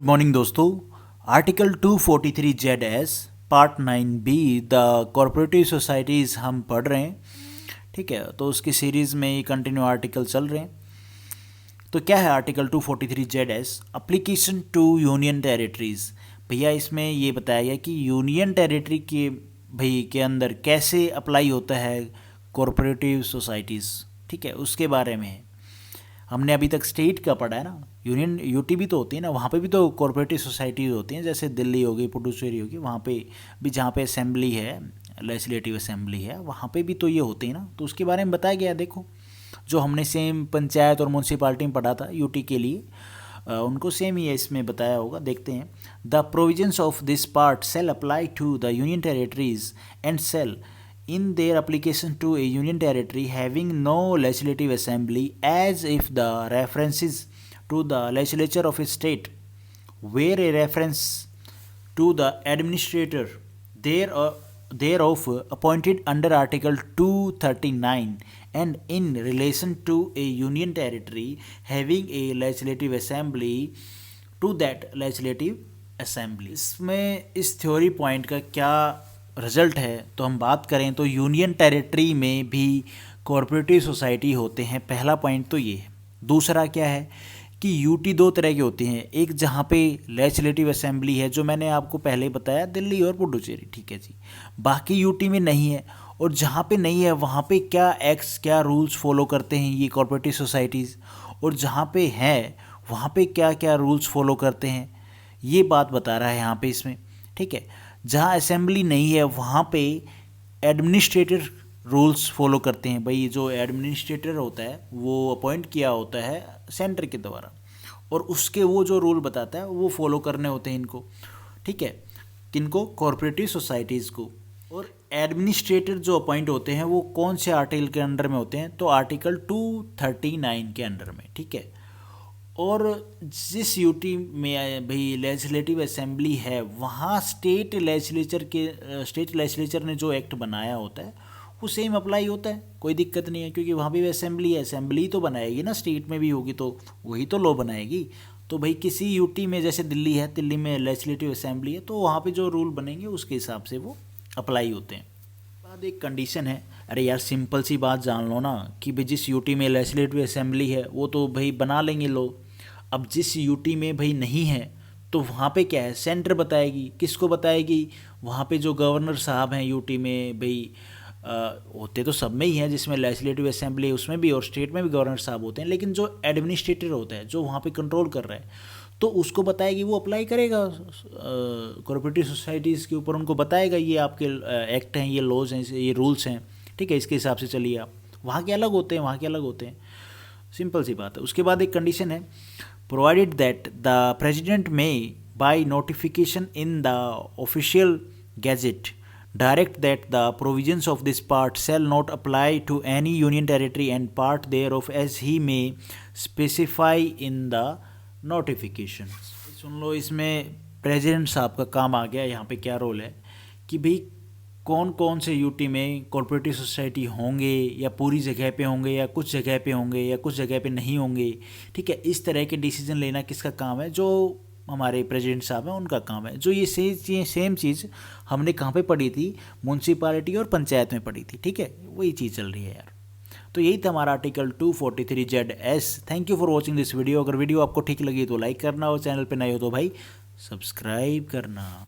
Morning दोस्तों। Article 243 Z S part 9 be the corporative societies हम पढ़ रहे हैं। ठीक है, तो उसकी सीरीज़ में ये कंटिन्यू आर्टिकल चल रहे हैं। तो क्या है article 243 Z S? Application to union territories. भैया इसमें ये बताया गया कि यूनियन टेरिटरी के के अंदर कैसे अप्लाई होता है कॉरपोरेटिव सोसाइटीज़। ठीक है, उसके बारे में है। हमने अभी तक स्टेट का पढ़ा है ना, यूनियन यूटी भी तो होती है ना, वहाँ पे भी तो कॉरपोरेटिव सोसाइटीज़ होती हैं, जैसे दिल्ली होगी, पुडुचेरी होगी, वहाँ पे भी जहाँ पे असेंबली है, लेजिस्लेटिव असेंबली है, वहाँ पे भी तो ये होती है ना। तो उसके बारे में बताया गया, देखो जो हमने सेम पंचायत और म्यूनसिपालिटी में पढ़ा था यूटी के लिए, उनको सेम ही इसमें बताया होगा। देखते हैं। The provisions of this part shall apply to the union territories and shall in their application to a union territory having no legislative assembly as if the references to the legislature of a state were a reference to the administrator thereof appointed under article 239 and in relation to a union territory having a legislative assembly to that legislative assembly। इसमें इस theory point का क्या result है तो हम बात करें तो यूनियन टेरिटरी में भी कॉरपोरेटिव सोसाइटी होते हैं। पहला पॉइंट तो ये है। दूसरा क्या है कि यूटी दो तरह के होते हैं, एक जहाँ पे लेजिस्लेटिव असेंबली है, जो मैंने आपको पहले बताया, दिल्ली और पुडुचेरी। ठीक है जी, बाकी यूटी में नहीं है। और जहाँ पे नहीं है वहाँ पे क्या एक्ट्स, क्या रूल्स फॉलो करते हैं ये कॉरपोरेटिव सोसाइटीज़, और जहाँ पे है वहाँ पे क्या क्या रूल्स फॉलो करते हैं, ये बात बता रहा है यहाँ पे इसमें। ठीक है, जहाँ असेंबली नहीं है वहाँ पे एडमिनिस्ट्रेटर रूल्स फॉलो करते हैं। भाई जो एडमिनिस्ट्रेटर होता है वो अपॉइंट किया होता है सेंटर के द्वारा, और उसके वो जो रूल बताता है वो फॉलो करने होते हैं इनको। ठीक है, किनको? कॉरपोरेटिव सोसाइटीज़ को। और एडमिनिस्ट्रेटर जो अपॉइंट होते हैं वो कौन से आर्टिकल के अंडर में होते हैं? तो आर्टिकल 239 के अंडर में। ठीक है, और जिस यूटी में भाई लेजिस्लेटिव असेंबली है वहाँ स्टेट लेजिस्लेचर ने जो एक्ट बनाया होता है वो सेम अप्लाई होता है, कोई दिक्कत नहीं है, क्योंकि वहाँ भी असेंबली है, असेंबली तो बनाएगी ना, स्टेट में भी होगी तो वही तो लॉ बनाएगी। तो भाई किसी यूटी में, जैसे दिल्ली है, दिल्ली में लेजिस्लेटिव असेंबली है, तो वहाँ पे जो रूल बनेंगे उसके हिसाब से वो अप्लाई होते हैं। बाद एक कंडीशन है, अरे यार सिंपल सी बात जान लो ना कि भाई जिस यूटी में लेजिस्लेटिव असेंबली है वो तो भाई बना लेंगे लोग। अब जिस यूटी में भाई नहीं है तो वहाँ पे क्या है, सेंटर बताएगी। किसको बताएगी? वहाँ पे जो गवर्नर साहब हैं यूटी में, भाई होते तो सब में ही हैं, जिसमें लेजिस्लेटिव असेंबली है उसमें भी, और स्टेट में भी गवर्नर साहब होते हैं, लेकिन जो एडमिनिस्ट्रेटर होता है जो वहाँ पे कंट्रोल कर रहा है तो उसको बताएगी, वो अप्लाई करेगा कॉरपोरेटिव सोसाइटीज़ के ऊपर, उनको बताएगा ये आपके एक्ट हैं, ये लॉज हैं, ये रूल्स हैं। ठीक है, इसके हिसाब से चलिए आप। वहाँ के अलग होते हैं, वहाँ के अलग होते हैं, सिंपल सी बात है। उसके बाद एक कंडीशन है, provided that the president may by notification in the official gazette direct that the provisions of this part shall not apply to any union territory and part thereof as he may specify in the notification। सुन लो, इसमें president साहब का काम आ गया। यहाँ पे क्या role है कि भाई कौन कौन से यूटी में कॉरपोरेटिव सोसाइटी होंगे, या पूरी जगह पे होंगे, या कुछ जगह पे होंगे, या कुछ जगह पे नहीं होंगे। ठीक है, इस तरह के डिसीजन लेना किसका काम है? जो हमारे प्रेसिडेंट साहब हैं उनका काम है। जो ये सेम चीज़ हमने कहाँ पे पढ़ी थी? म्यूनसिपालिटी और पंचायत में पढ़ी थी। ठीक है, वही चीज़ चल रही है यार। तो यही था हमारा article 243 Z S. Thank you for watching this video. अगर वीडियो आपको ठीक लगी तो लाइक करना, और चैनल पर नए हो तो भाई सब्सक्राइब करना।